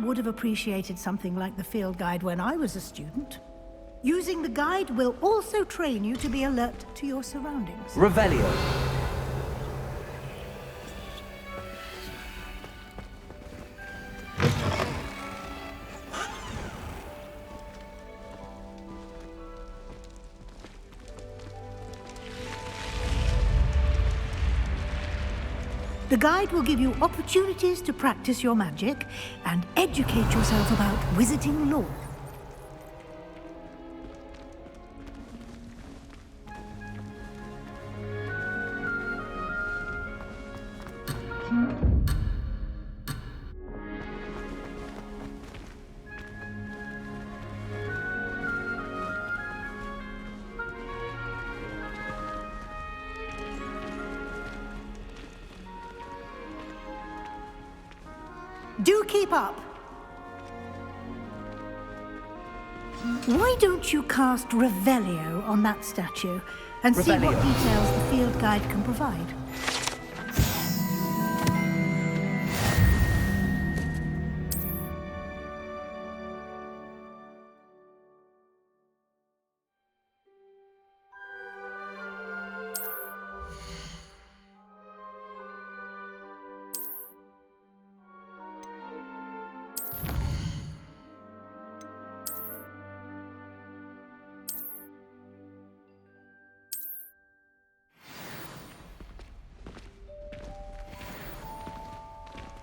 would have appreciated something like the field guide when I was a student. Using the guide will also train you to be alert to your surroundings. Revelio. The guide will give you opportunities to practice your magic and educate yourself about wizarding lore. Do keep up! Why don't you cast Revelio on that statue and see what details the field guide can provide?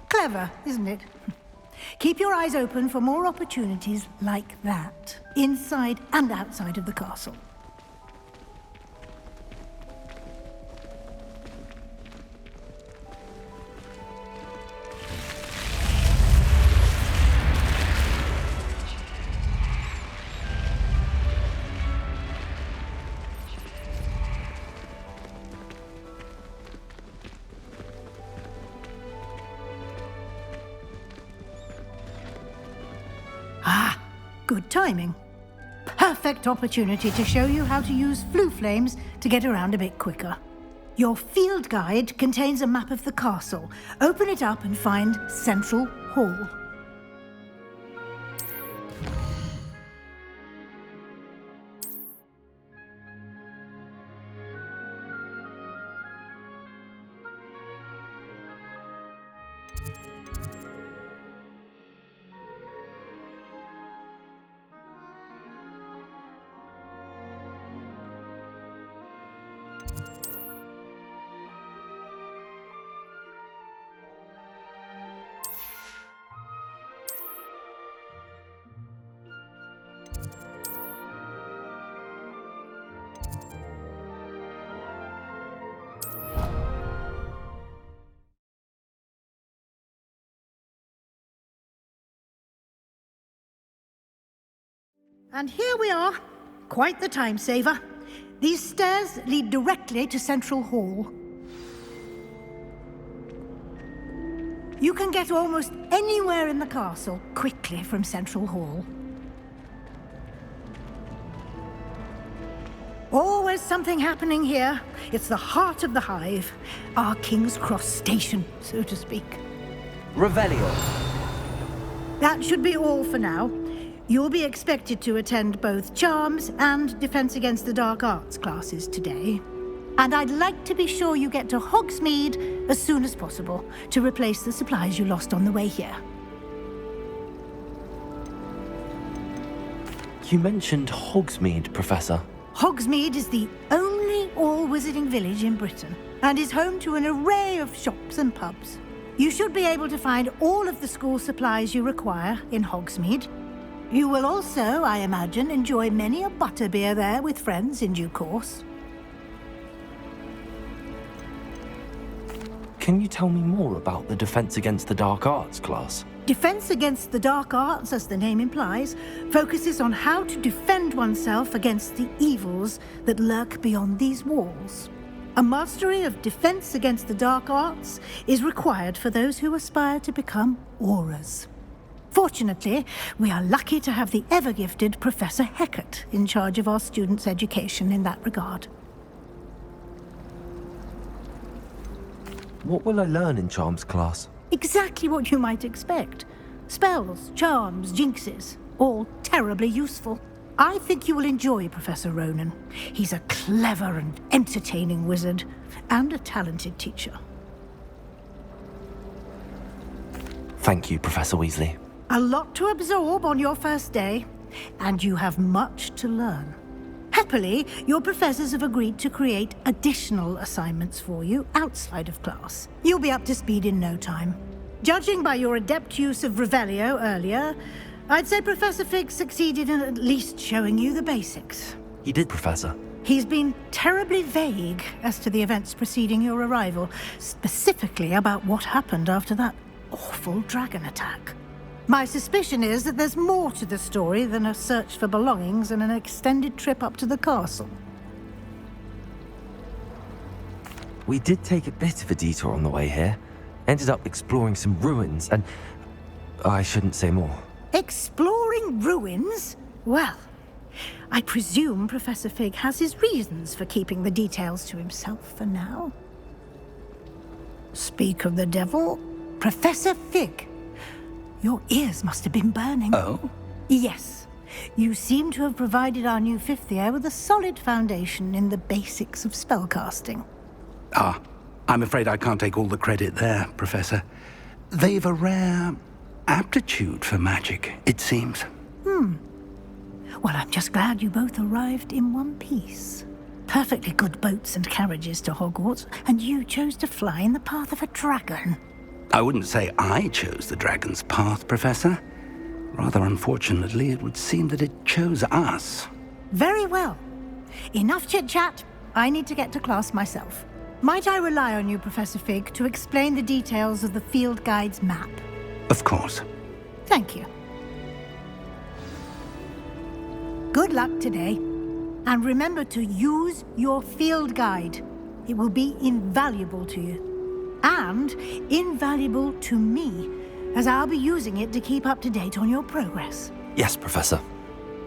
Clever, isn't it? Keep your eyes open for more opportunities like that, inside and outside of the castle. Good timing. Perfect opportunity to show you how to use flue flames to get around a bit quicker. Your field guide contains a map of the castle. Open it up and find Central Hall. And here we are. Quite the time saver. These stairs lead directly to Central Hall. You can get almost anywhere in the castle quickly from Central Hall. Always something happening here. It's the heart of the hive. Our King's Cross station, so to speak. Revelio. That should be all for now. You'll be expected to attend both Charms and Defense Against the Dark Arts classes today. And I'd like to be sure you get to Hogsmeade as soon as possible to replace the supplies you lost on the way here. You mentioned Hogsmeade, Professor. Hogsmeade is the only all-wizarding village in Britain and is home to an array of shops and pubs. You should be able to find all of the school supplies you require in Hogsmeade. You will also, I imagine, enjoy many a butterbeer there with friends in due course. Can you tell me more about the Defense Against the Dark Arts class? Defense Against the Dark Arts, as the name implies, focuses on how to defend oneself against the evils that lurk beyond these walls. A mastery of Defense Against the Dark Arts is required for those who aspire to become Aurors. Fortunately, we are lucky to have the ever-gifted Professor Hecat in charge of our students' education in that regard. What will I learn in Charms class? Exactly what you might expect. Spells, charms, jinxes, all terribly useful. I think you will enjoy Professor Ronan. He's a clever and entertaining wizard, and a talented teacher. Thank you, Professor Weasley. A lot to absorb on your first day, and you have much to learn. Happily, your professors have agreed to create additional assignments for you outside of class. You'll be up to speed in no time. Judging by your adept use of Revelio earlier, I'd say Professor Fig succeeded in at least showing you the basics. He did, Professor. He's been terribly vague as to the events preceding your arrival, specifically about what happened after that awful dragon attack. My suspicion is that there's more to the story than a search for belongings and an extended trip up to the castle. We did take a bit of a detour on the way here. Ended up exploring some ruins and... I shouldn't say more. Exploring ruins? Well, I presume Professor Fig has his reasons for keeping the details to himself for now. Speak of the devil, Professor Fig. Your ears must have been burning. Oh? Yes. You seem to have provided our new fifth year with a solid foundation in the basics of spellcasting. Ah, I'm afraid I can't take all the credit there, Professor. They've a rare aptitude for magic, it seems. Well, I'm just glad you both arrived in one piece. Perfectly good boats and carriages to Hogwarts, and you chose to fly in the path of a dragon. I wouldn't say I chose the dragon's path, Professor. Rather unfortunately, it would seem that it chose us. Very well. Enough chit-chat. I need to get to class myself. Might I rely on you, Professor Fig, to explain the details of the field guide's map? Of course. Thank you. Good luck today. And remember to use your field guide. It will be invaluable to you. And invaluable to me, as I'll be using it to keep up to date on your progress. Yes, Professor.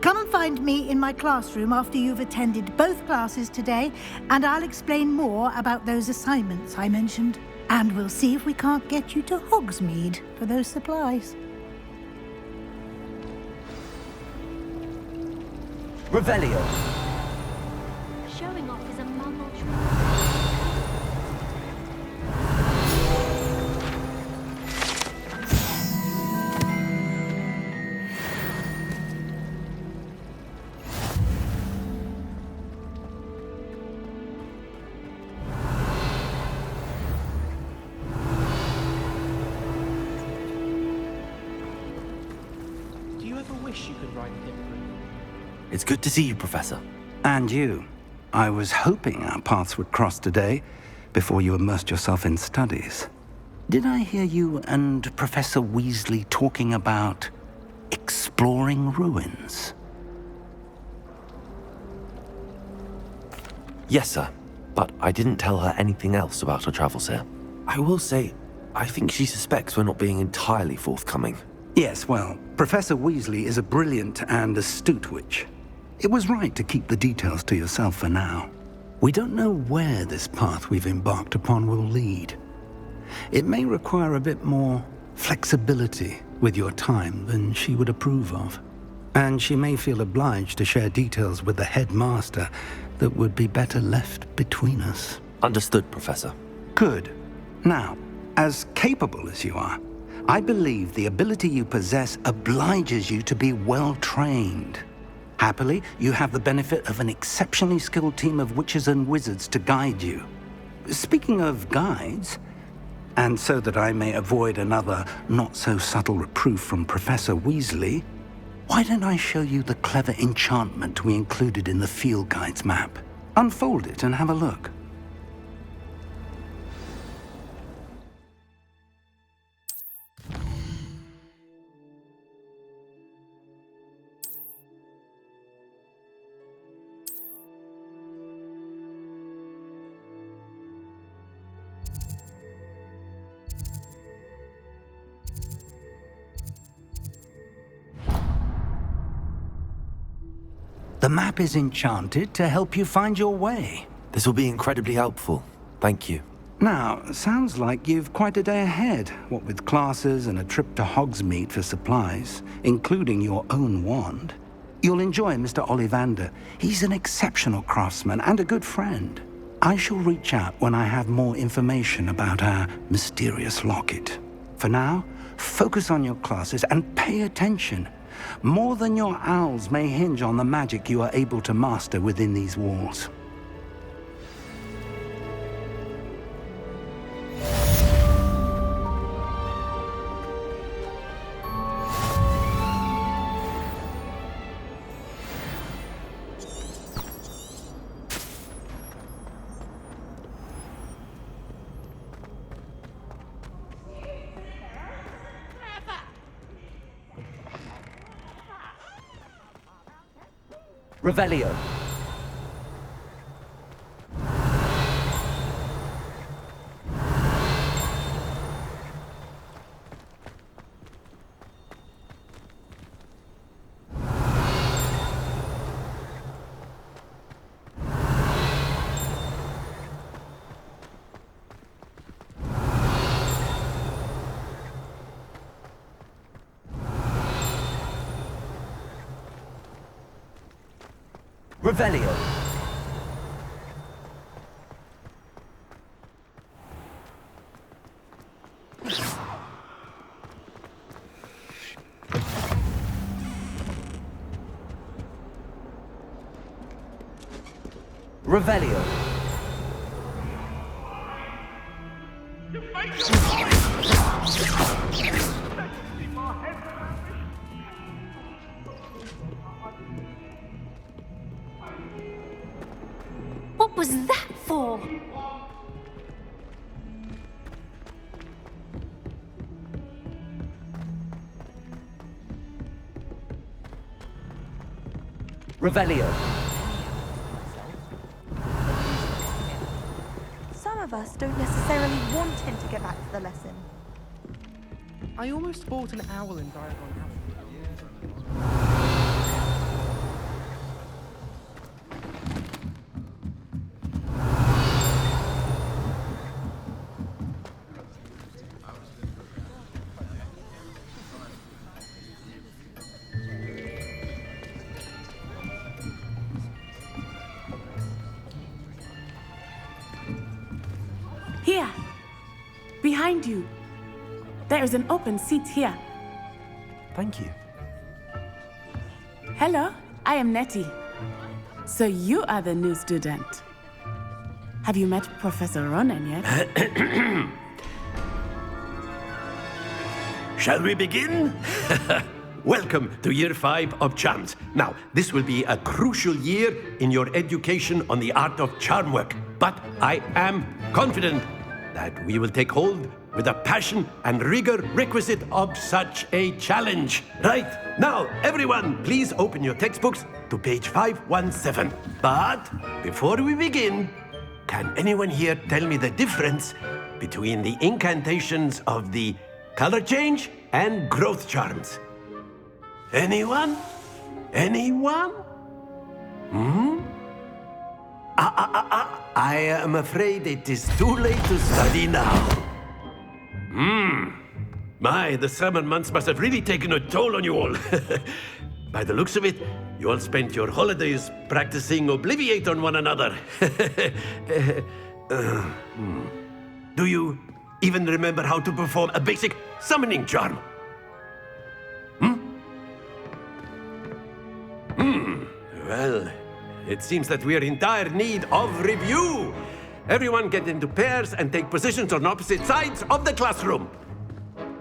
Come and find me in my classroom after you've attended both classes today, and I'll explain more about those assignments I mentioned. And we'll see if we can't get you to Hogsmeade for those supplies. Revelio. Showing off is a mumble Do you ever wish you could ride a different? It's good to see you, Professor. And you. I was hoping our paths would cross today, before you immersed yourself in studies. Did I hear you and Professor Weasley talking about exploring ruins? Yes, sir. But I didn't tell her anything else about her travels here. I will say, I think she suspects we're not being entirely forthcoming. Yes, well, Professor Weasley is a brilliant and astute witch. It was right to keep the details to yourself for now. We don't know where this path we've embarked upon will lead. It may require a bit more flexibility with your time than she would approve of. And she may feel obliged to share details with the headmaster that would be better left between us. Understood, Professor. Good. Now, as capable as you are, I believe the ability you possess obliges you to be well-trained. Happily, you have the benefit of an exceptionally skilled team of witches and wizards to guide you. Speaking of guides, and so that I may avoid another not-so-subtle reproof from Professor Weasley, why don't I show you the clever enchantment we included in the field guide's map? Unfold it and have a look. The map is enchanted to help you find your way. This will be incredibly helpful. Thank you. Now, sounds like you've quite a day ahead, what with classes and a trip to Hogsmeade for supplies, including your own wand. You'll enjoy Mr. Ollivander. He's an exceptional craftsman and a good friend. I shall reach out when I have more information about our mysterious locket. For now, focus on your classes and pay attention. More than your owls may hinge on the magic you are able to master within these walls. Revelio. Revelio. Revelio. What was that for? Revelio. Some of us don't necessarily want him to get back to the lesson. I almost bought an owl in Diagon House. Here, behind you. There is an open seat here. Thank you. Hello, I am Nettie. So you are the new student. Have you met Professor Ronan yet? Shall we begin? Welcome to Year 5 of Charms. Now, this will be a crucial year in your education on the art of charm work. But I am confident that we will take hold with the passion and rigor requisite of such a challenge. Right, now, everyone, please open your textbooks to page 517. But before we begin, can anyone here tell me the difference between the incantations of the color change and growth charms? Anyone? Anyone? I am afraid it is too late to study now. My, the summer months must have really taken a toll on you all. By the looks of it, you all spent your holidays practicing Obliviate on one another. Do you even remember how to perform a basic summoning charm? Well, it seems that we are in dire need of review. Everyone get into pairs and take positions on opposite sides of the classroom.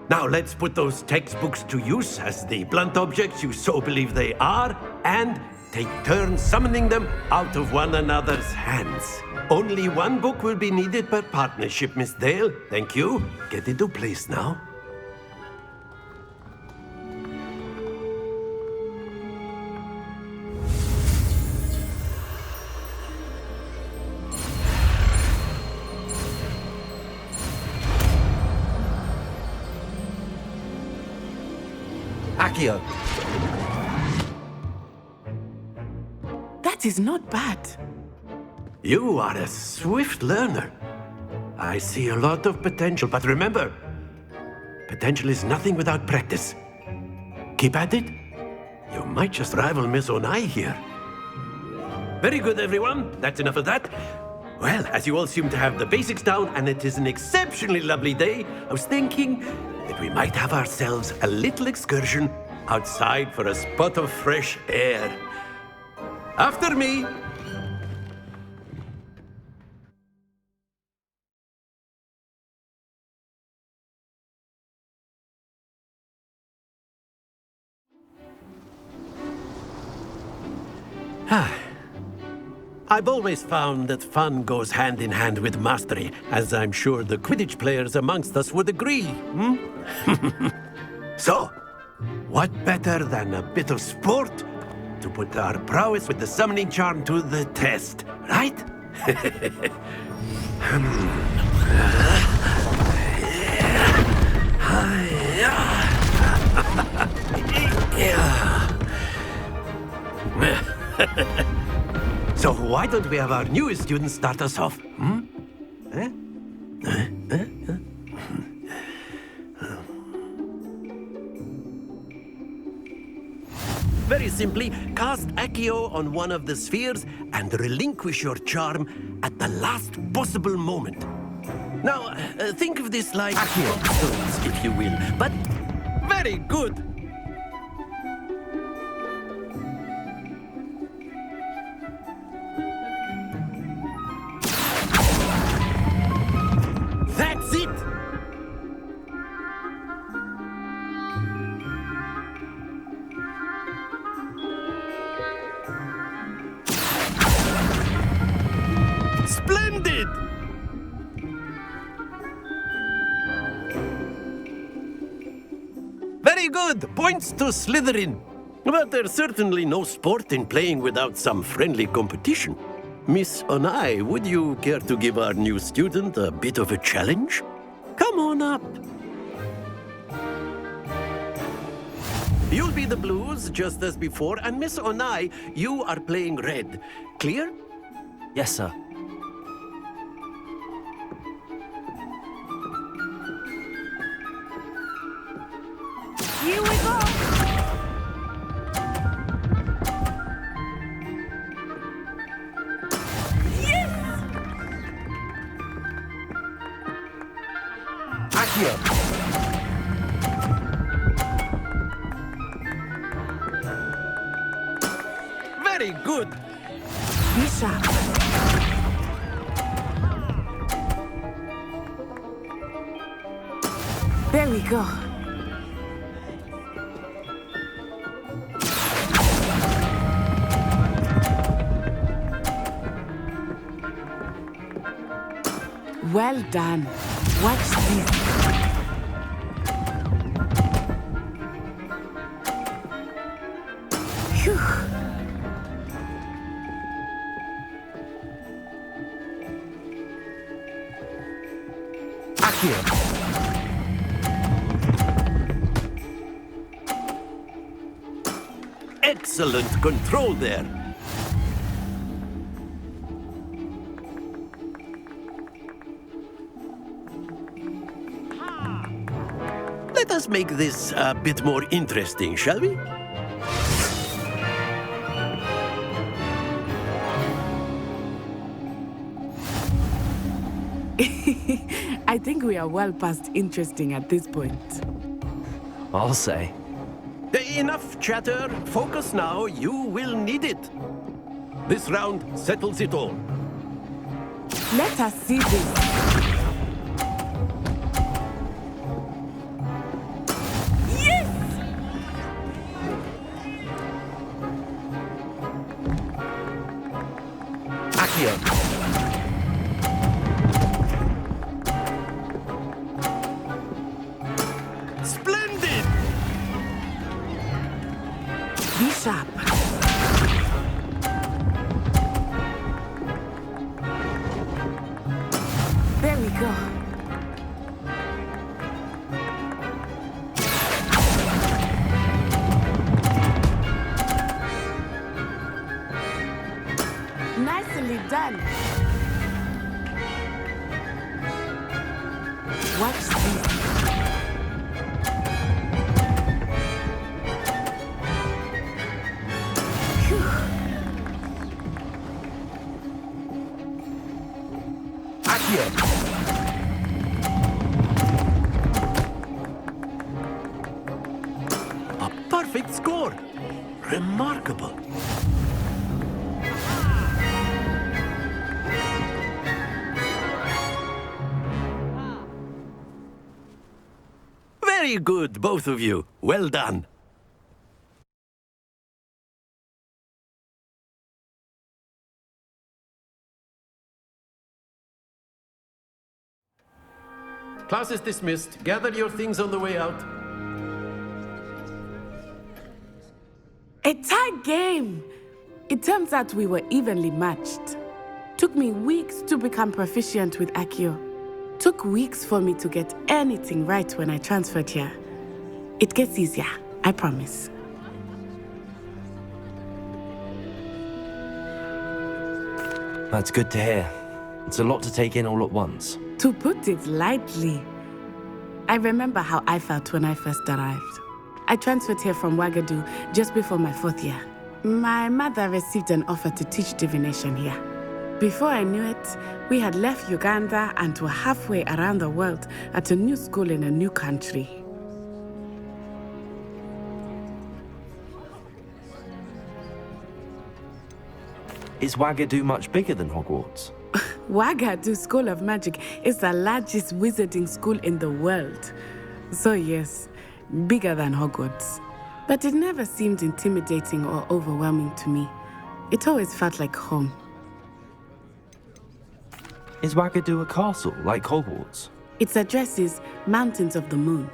Now let's put those textbooks to use as the blunt objects you so believe they are, and take turns summoning them out of one another's hands. Only one book will be needed per partnership, Miss Dale. Thank you. Get into place now. Accio. That is not bad. You are a swift learner. I see a lot of potential, but remember, potential is nothing without practice. Keep at it. You might just rival Miss Onai here. Very good, everyone. That's enough of that. Well, as you all seem to have the basics down, and it is an exceptionally lovely day, I was thinking that we might have ourselves a little excursion outside for a spot of fresh air. After me. I've always found that fun goes hand in hand with mastery, as I'm sure the Quidditch players amongst us would agree. So, what better than a bit of sport to put our prowess with the summoning charm to the test, right? So why don't we have our newest student start us off? Very simply, cast Accio on one of the spheres and relinquish your charm at the last possible moment. Now, think of this like stones, if you will, but very good. That's it! Splendid! Very good! Points to Slytherin. But there's certainly no sport in playing without some friendly competition. Miss Onai, would you care to give our new student a bit of a challenge? Come on up. You'll be the blues, just as before, and Miss Onai, you are playing red. Clear? Yes, sir. Here we go! Accio! Very good. Bishop. There we go. Well done. Watch this. Phew. Accio! Excellent control there. Let us make this a bit more interesting, shall we? I think we are well past interesting at this point. I'll say. Enough chatter. Focus now. You will need it. This round settles it all. Let us see this. Accio! Splendid! Bishop. There we go. Nicely done. A perfect score! Remarkable. Very good, both of you. Well done. Class is dismissed. Gather your things on the way out. A tight game! It turns out we were evenly matched. Took me weeks to become proficient with Accio. Took weeks for me to get anything right when I transferred here. It gets easier, I promise. That's good to hear. It's a lot to take in all at once. To put it lightly, I remember how I felt when I first arrived. I transferred here from Ouagadougou just before my 4th year. My mother received an offer to teach divination here. Before I knew it, we had left Uganda and were halfway around the world at a new school in a new country. Is Ouagadougou much bigger than Hogwarts? Ouagadougou School of Magic is the largest wizarding school in the world. So yes, bigger than Hogwarts. But it never seemed intimidating or overwhelming to me. It always felt like home. Is Ouagadougou a castle like Hogwarts? Its address is Mountains of the Moon.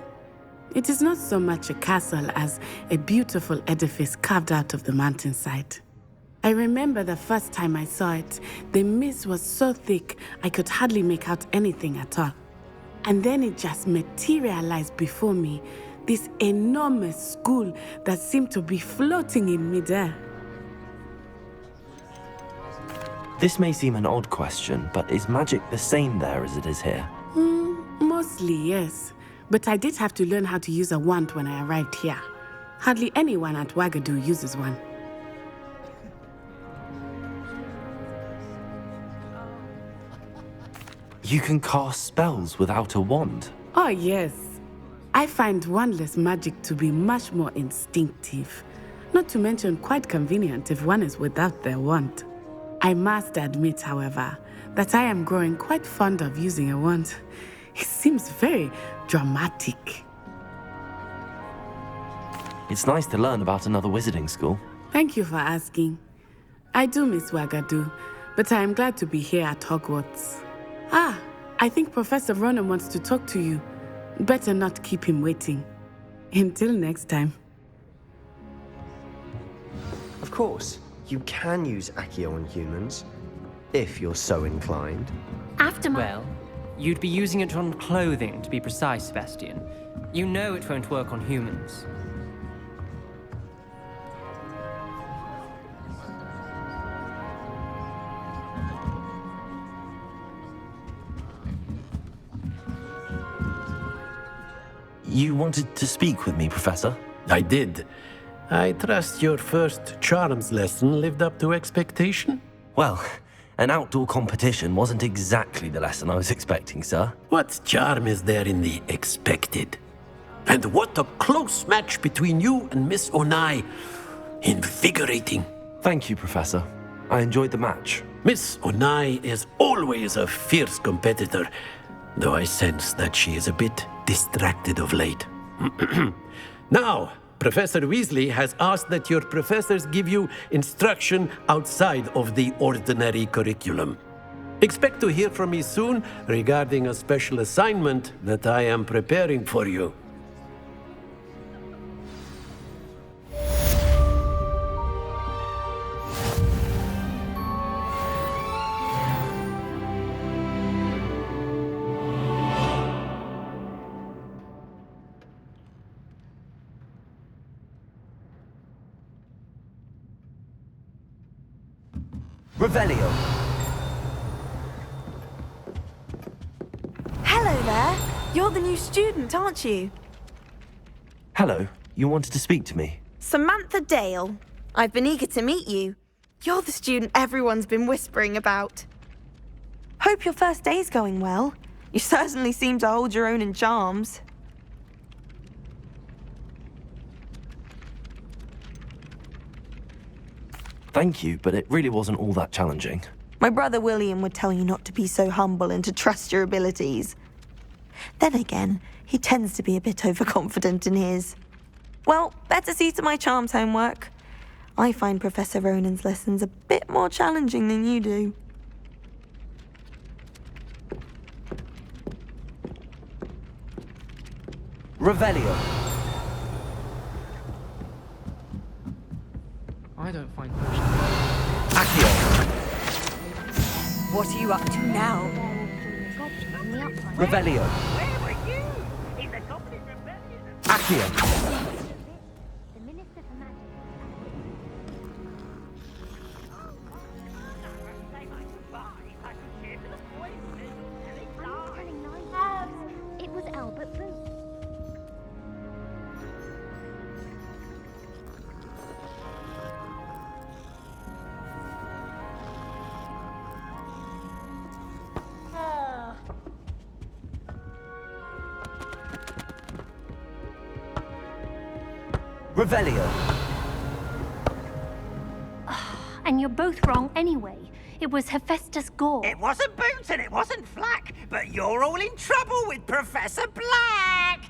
It is not so much a castle as a beautiful edifice carved out of the mountainside. I remember the first time I saw it, the mist was so thick I could hardly make out anything at all. And then it just materialized before me, this enormous school that seemed to be floating in midair. This may seem an odd question, but is magic the same there as it is here? Mostly, yes. But I did have to learn how to use a wand when I arrived here. Hardly anyone at Ouagadougou uses one. You can cast spells without a wand? Oh, yes. I find wandless magic to be much more instinctive. Not to mention quite convenient if one is without their wand. I must admit, however, that I am growing quite fond of using a wand. It seems very dramatic. It's nice to learn about another wizarding school. Thank you for asking. I do miss Ouagadougou, but I am glad to be here at Hogwarts. Ah, I think Professor Ronan wants to talk to you. Better not keep him waiting. Until next time. Of course, you can use Accio on humans, if you're so inclined. After my... Well, you'd be using it on clothing, to be precise, Sebastian. You know it won't work on humans. You wanted to speak with me, Professor? I did. I trust your first charms lesson lived up to expectation? Well, an outdoor competition wasn't exactly the lesson I was expecting, sir. What charm is there in the expected? And what a close match between you and Miss Onai. Invigorating. Thank you, Professor. I enjoyed the match. Miss Onai is always a fierce competitor, though I sense that she is a bit distracted of late. Now, Professor Weasley has asked that your professors give you instruction outside of the ordinary curriculum. Expect to hear from me soon regarding a special assignment that I am preparing for you. Revelio. Hello there. You're the new student, aren't you? Hello, you wanted to speak to me? Samantha Dale. I've been eager to meet you. You're the student everyone's been whispering about. Hope your first day's going well. You certainly seem to hold your own in charms. Thank you, but it really wasn't all that challenging. My brother William would tell you not to be so humble and to trust your abilities. Then again, he tends to be a bit overconfident in his. Well, better see to my charms homework. I find Professor Ronan's lessons a bit more challenging than you do. Revelio. I don't find Accio. What are you up to now? Revelio. Accio. It was Albert Booth. Revelio. And you're both wrong anyway. It was Hephaestus Gore. It wasn't Boots and it wasn't Flack, but you're all in trouble with Professor Black!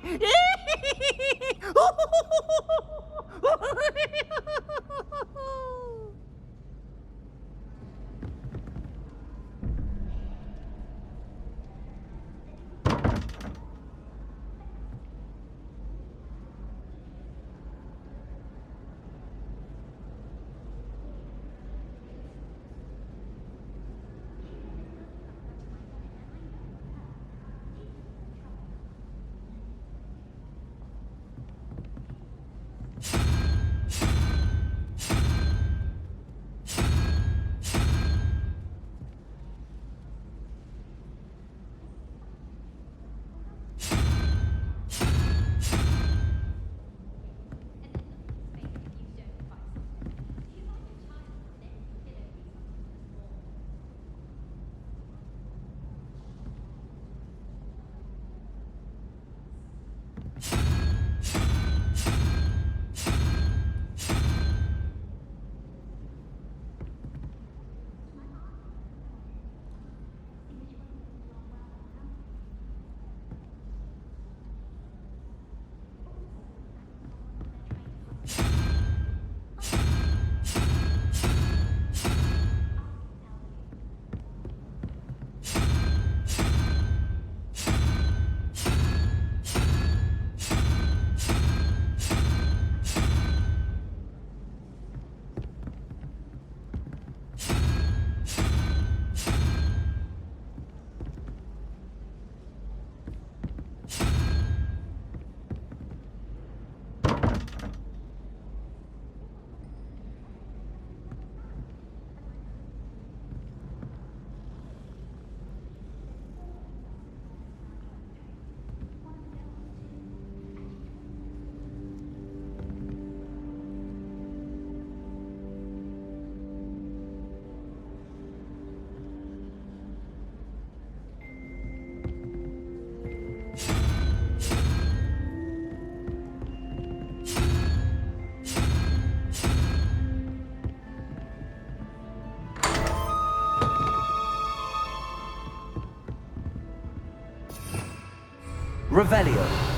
Revelio.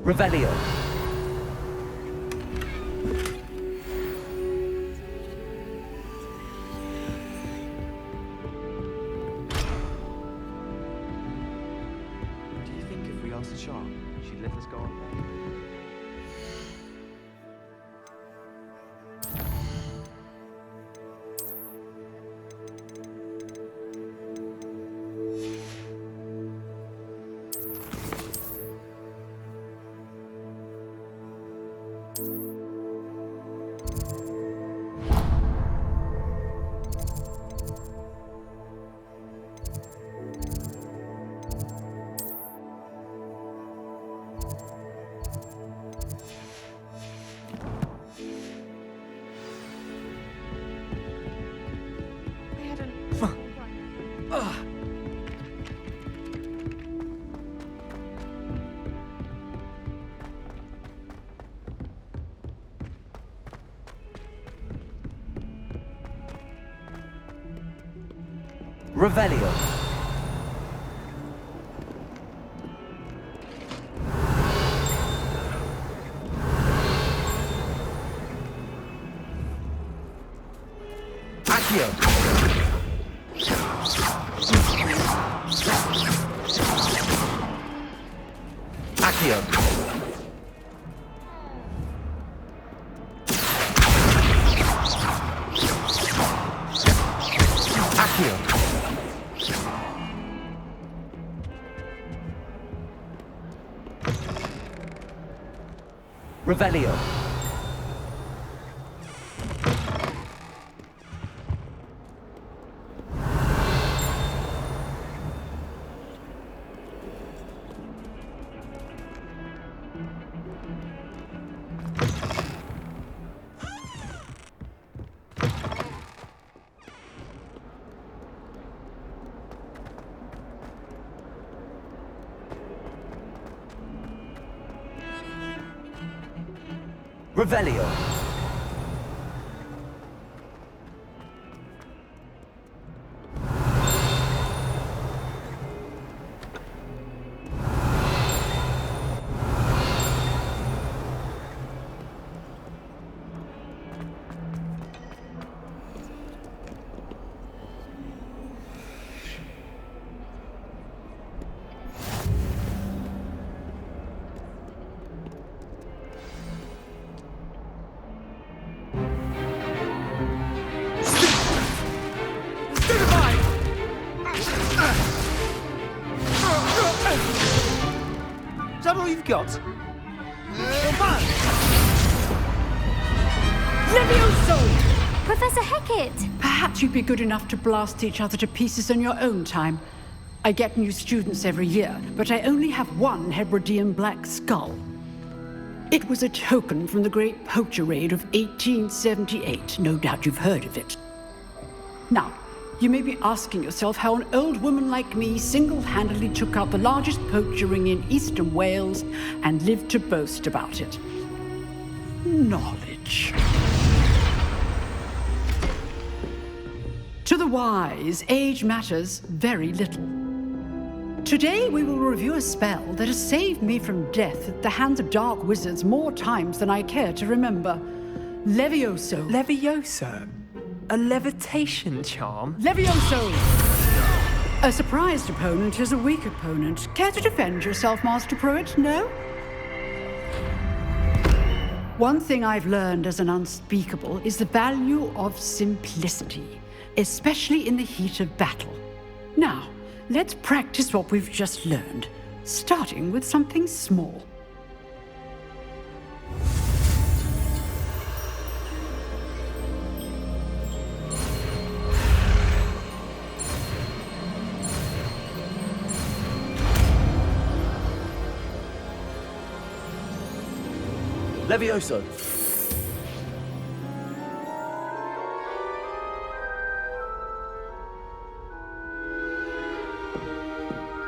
Revelio. Do you think if we asked the charm, she'd let us go on? Revelio. Accio. Accio. Accio. Revelio. Revelio. Is that all you've got? Levioso! Professor Hecat! Perhaps you'd be good enough to blast each other to pieces in your own time. I get new students every year, but I only have one Hebridean black skull. It was a token from the Great Poacher Raid of 1878. No doubt you've heard of it. Now, you may be asking yourself how an old woman like me single-handedly took out the largest poacher ring in eastern Wales and lived to boast about it. Knowledge. To the wise, age matters very little. Today we will review a spell that has saved me from death at the hands of dark wizards more times than I care to remember. Levioso. Levioso? A levitation charm? Levioso! A surprised opponent is a weak opponent. Care to defend yourself, Master Pruitt? No? One thing I've learned as an unspeakable is the value of simplicity, especially in the heat of battle. Now, let's practice what we've just learned, starting with something small. Levioso.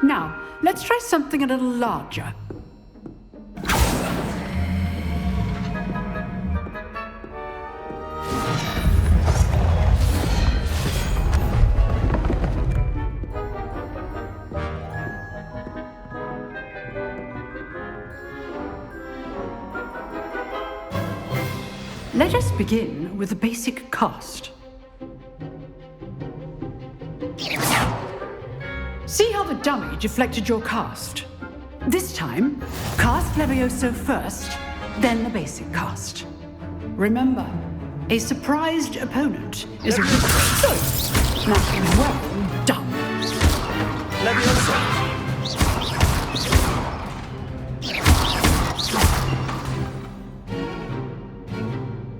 Now, let's try something a little larger. Let us begin with the basic cast. See how the dummy deflected your cast? This time, cast Levioso first, then the basic cast. Remember, a surprised opponent is a risk. Now, well done. Levioso!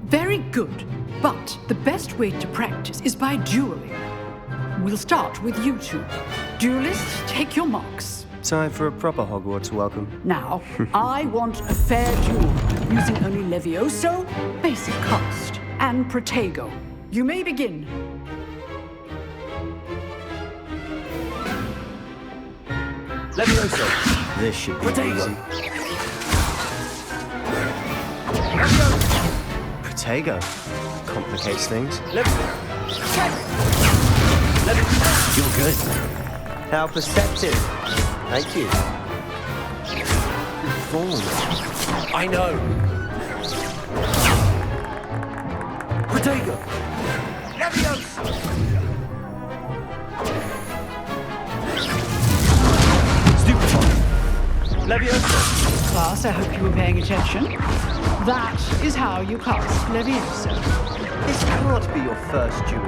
Very good, but the best way to practice is by dueling. We'll start with you two. Duelists, take your marks. Time for a proper Hogwarts welcome. Now, I want a fair duel, using only Levioso, basic cast, and Protego. You may begin. Levioso! This should be easy. Protego. Complicates things. You're good. How perceptive. Thank you. Informed. I know. Protego. Levioso! Class, I hope you were paying attention. That is how you cast Levioso. This can't be your first duel.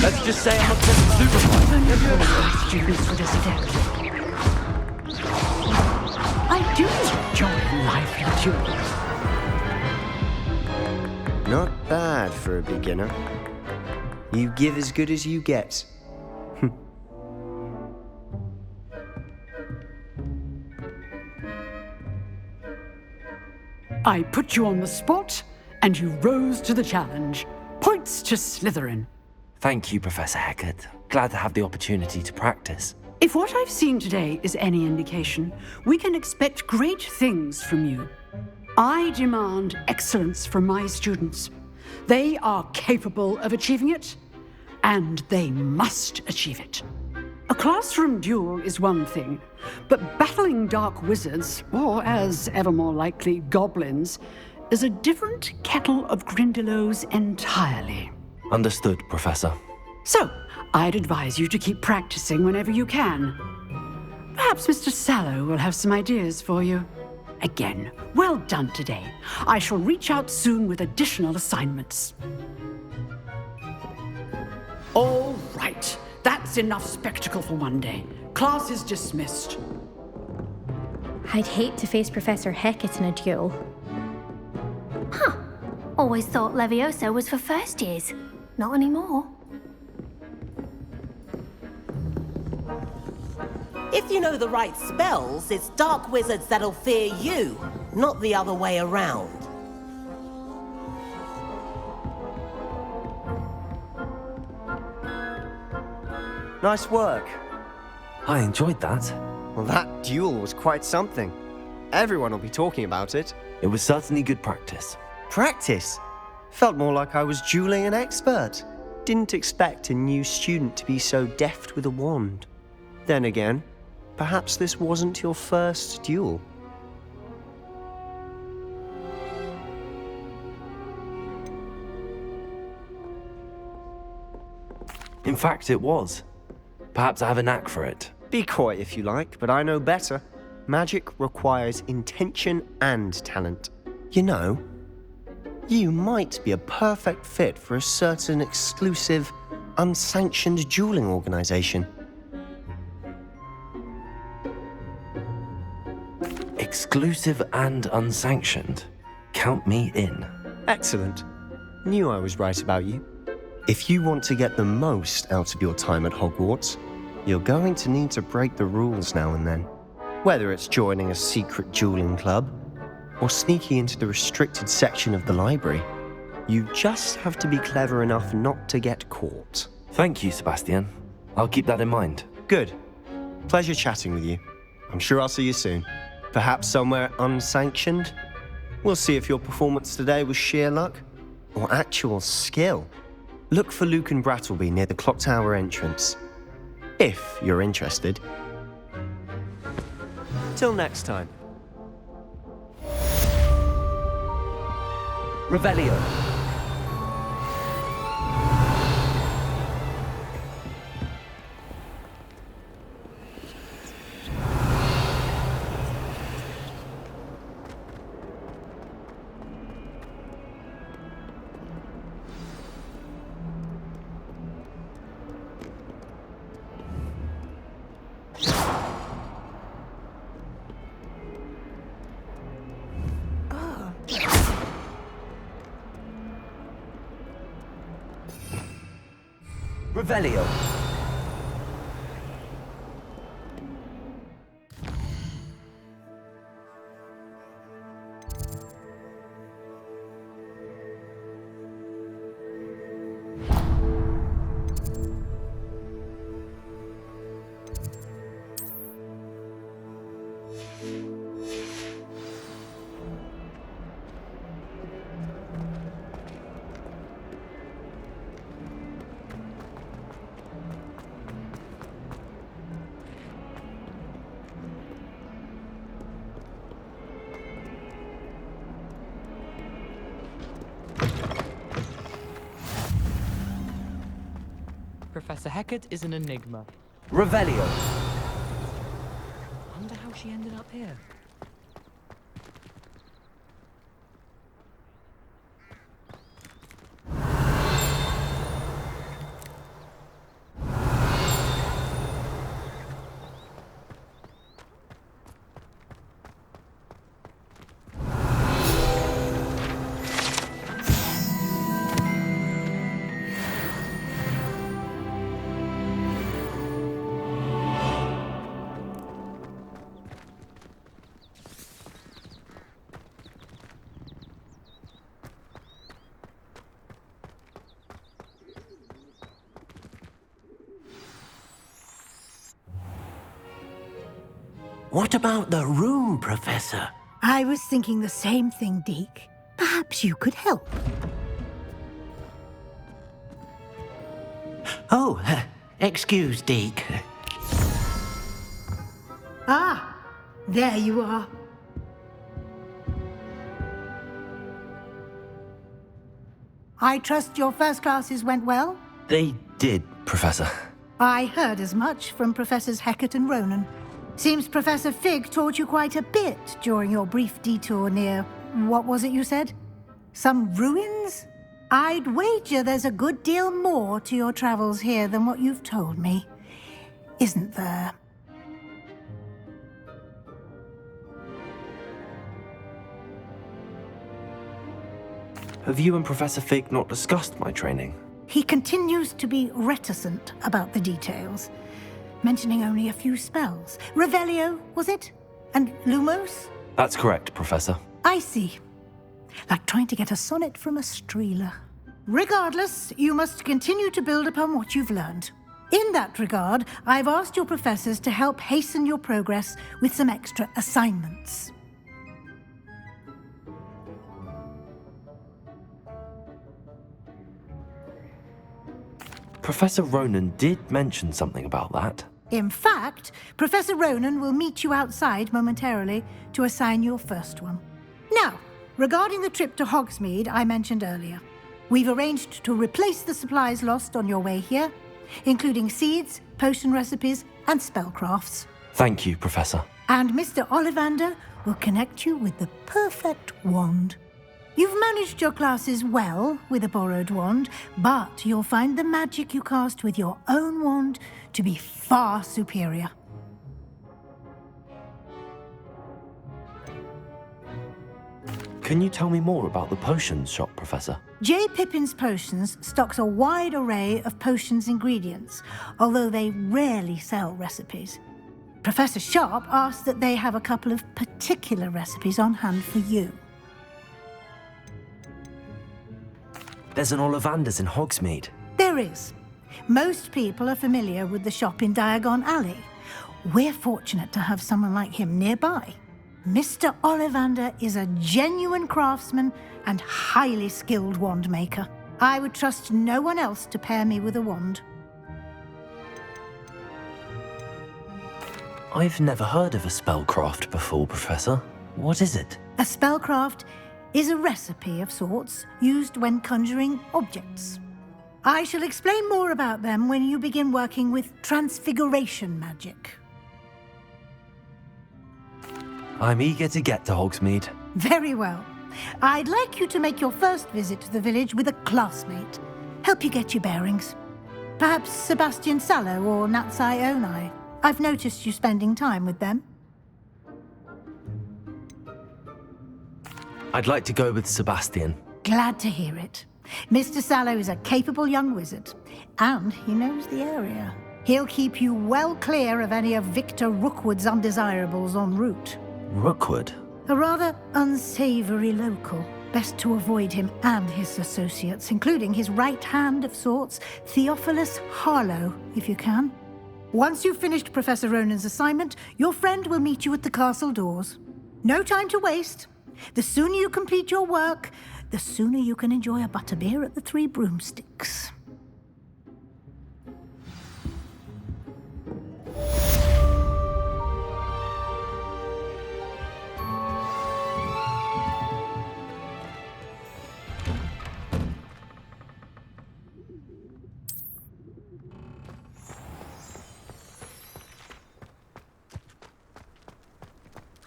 Let's just say I'm obsessed with Superfly. Only all students for this adept. I do enjoy lively duels. Not bad for a beginner. You give as good as you get. I put you on the spot, and you rose to the challenge. Points to Slytherin. Thank you, Professor Hecat. Glad to have the opportunity to practice. If what I've seen today is any indication, we can expect great things from you. I demand excellence from my students. They are capable of achieving it, and they must achieve it. A classroom duel is one thing, but battling dark wizards, or as ever more likely, goblins, is a different kettle of Grindylows entirely. Understood, Professor. So, I'd advise you to keep practicing whenever you can. Perhaps Mr. Sallow will have some ideas for you. Again, well done today. I shall reach out soon with additional assignments. All right. That's enough spectacle for one day. Class is dismissed. I'd hate to face Professor Hecat in a duel. Huh. Always thought Levioso was for first years. Not anymore. If you know the right spells, it's dark wizards that'll fear you, not the other way around. Nice work. I enjoyed that. Well, that duel was quite something. Everyone will be talking about it. It was certainly good practice. Practice? Felt more like I was dueling an expert. Didn't expect a new student to be so deft with a wand. Then again, perhaps this wasn't your first duel. In fact, it was. Perhaps I have a knack for it. Be coy if you like, but I know better. Magic requires intention and talent. You know, you might be a perfect fit for a certain exclusive, unsanctioned dueling organization. Exclusive and unsanctioned. Count me in. Excellent. Knew I was right about you. If you want to get the most out of your time at Hogwarts, you're going to need to break the rules now and then. Whether it's joining a secret dueling club, or sneaking into the restricted section of the library, you just have to be clever enough not to get caught. Thank you, Sebastian. I'll keep that in mind. Good. Pleasure chatting with you. I'm sure I'll see you soon. Perhaps somewhere unsanctioned? We'll see if your performance today was sheer luck, or actual skill. Look for Luke and Brattleby near the clock tower entrance. If you're interested. Till next time. Revelio. Revelio. Professor Hecat is an enigma. Revelio. Wonder how she ended up here. What about the room, Professor? I was thinking the same thing, Deke. Perhaps you could help. Oh, excuse, Deke. Ah, there you are. I trust your first classes went well? They did, Professor. I heard as much from Professors Hecat and Ronan. Seems Professor Fig taught you quite a bit during your brief detour near... what was it you said? Some ruins? I'd wager there's a good deal more to your travels here than what you've told me. Isn't there? Have you and Professor Fig not discussed my training? He continues to be reticent about the details, mentioning only a few spells. Revelio, was it? And Lumos? That's correct, Professor. I see. Like trying to get a sonnet from a streeler. Regardless, you must continue to build upon what you've learned. In that regard, I've asked your professors to help hasten your progress with some extra assignments. Professor Ronan did mention something about that. In fact, Professor Ronan will meet you outside momentarily to assign your first one. Now, regarding the trip to Hogsmeade I mentioned earlier, we've arranged to replace the supplies lost on your way here, including seeds, potion recipes, and spellcrafts. Thank you, Professor. And Mr. Ollivander will connect you with the perfect wand. You've managed your classes well with a borrowed wand, but you'll find the magic you cast with your own wand to be far superior. Can you tell me more about the potions shop, Professor? J. Pippin's Potions stocks a wide array of potions ingredients, although they rarely sell recipes. Professor Sharp asked that they have a couple of particular recipes on hand for you. There's an Ollivander's in Hogsmeade. There is. Most people are familiar with the shop in Diagon Alley. We're fortunate to have someone like him nearby. Mr. Ollivander is a genuine craftsman and highly skilled wand maker. I would trust no one else to pair me with a wand. I've never heard of a spellcraft before, Professor. What is it? A spellcraft is a recipe of sorts used when conjuring objects. I shall explain more about them when you begin working with transfiguration magic. I'm eager to get to Hogsmeade. Very well. I'd like you to make your first visit to the village with a classmate. Help you get your bearings. Perhaps Sebastian Sallow or Natsai Onai. I've noticed you spending time with them. I'd like to go with Sebastian. Glad to hear it. Mr. Sallow is a capable young wizard, and he knows the area. He'll keep you well clear of any of Victor Rookwood's undesirables en route. Rookwood? A rather unsavory local. Best to avoid him and his associates, including his right hand of sorts, Theophilus Harlow, if you can. Once you've finished Professor Ronan's assignment, your friend will meet you at the castle doors. No time to waste. The sooner you complete your work, the sooner you can enjoy a butterbeer at the Three Broomsticks.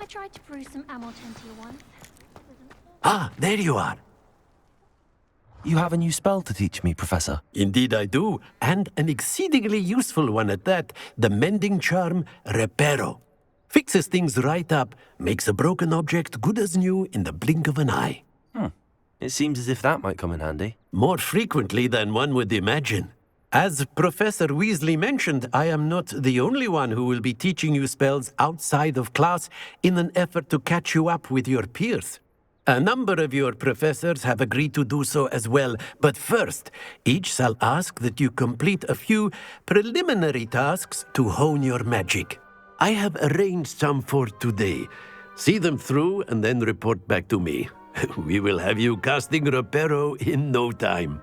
I tried to brew some Amortentia once. Ah, there you are. You have a new spell to teach me, Professor. Indeed I do, and an exceedingly useful one at that, the mending charm Reparo. Fixes things right up, makes a broken object good as new in the blink of an eye. It seems as if that might come in handy. More frequently than one would imagine. As Professor Weasley mentioned, I am not the only one who will be teaching you spells outside of class in an effort to catch you up with your peers. A number of your professors have agreed to do so as well, but first, each shall ask that you complete a few preliminary tasks to hone your magic. I have arranged some for today. See them through and then report back to me. We will have you casting Reparo in no time.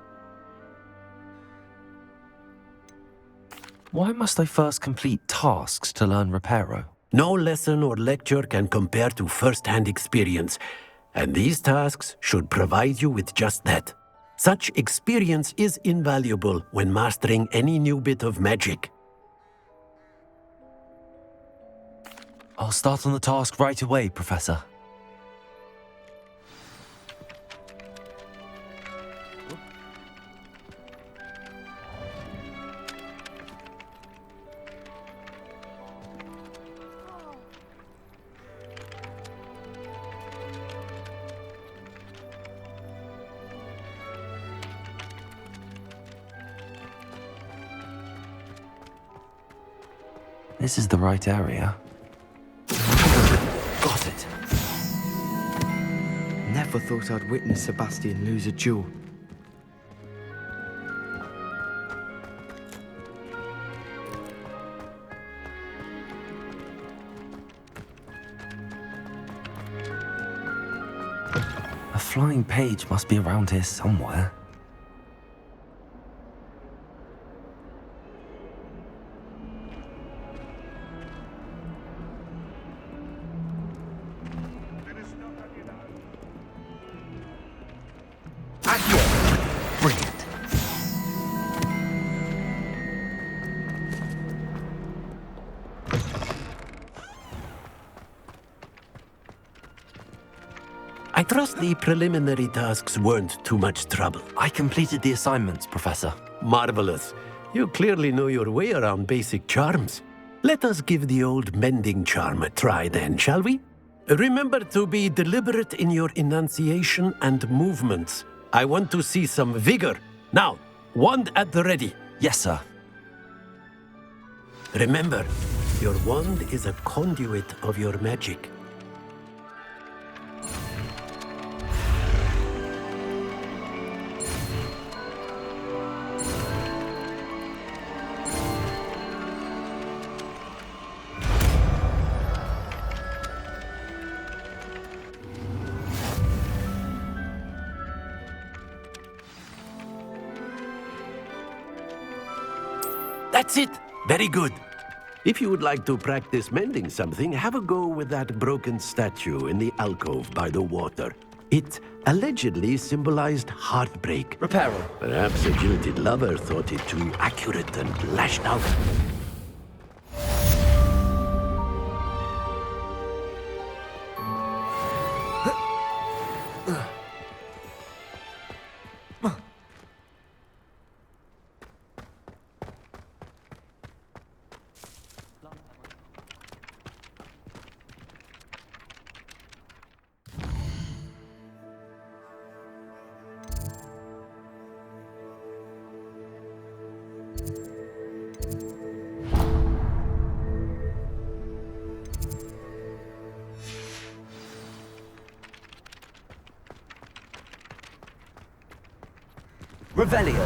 Why must I first complete tasks to learn Reparo? No lesson or lecture can compare to first-hand experience, and these tasks should provide you with just that. Such experience is invaluable when mastering any new bit of magic. I'll start on the task right away, Professor. This is the right area. Got it. Never thought I'd witness Sebastian lose a duel. A flying page must be around here somewhere. I trust the preliminary tasks weren't too much trouble. I completed the assignments, Professor. Marvelous. You clearly know your way around basic charms. Let us give the old mending charm a try then, shall we? Remember to be deliberate in your enunciation and movements. I want to see some vigor. Now, wand at the ready. Yes, sir. Remember, your wand is a conduit of your magic. That's it! Very good. If you would like to practice mending something, have a go with that broken statue in the alcove by the water. It allegedly symbolized heartbreak. Reparo. Perhaps a jilted lover thought it too accurate and lashed out. Revelio.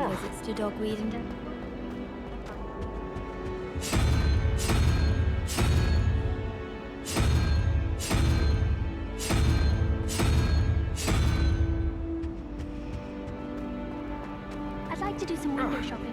Visits to Dogweed and I'd like to do some window shopping.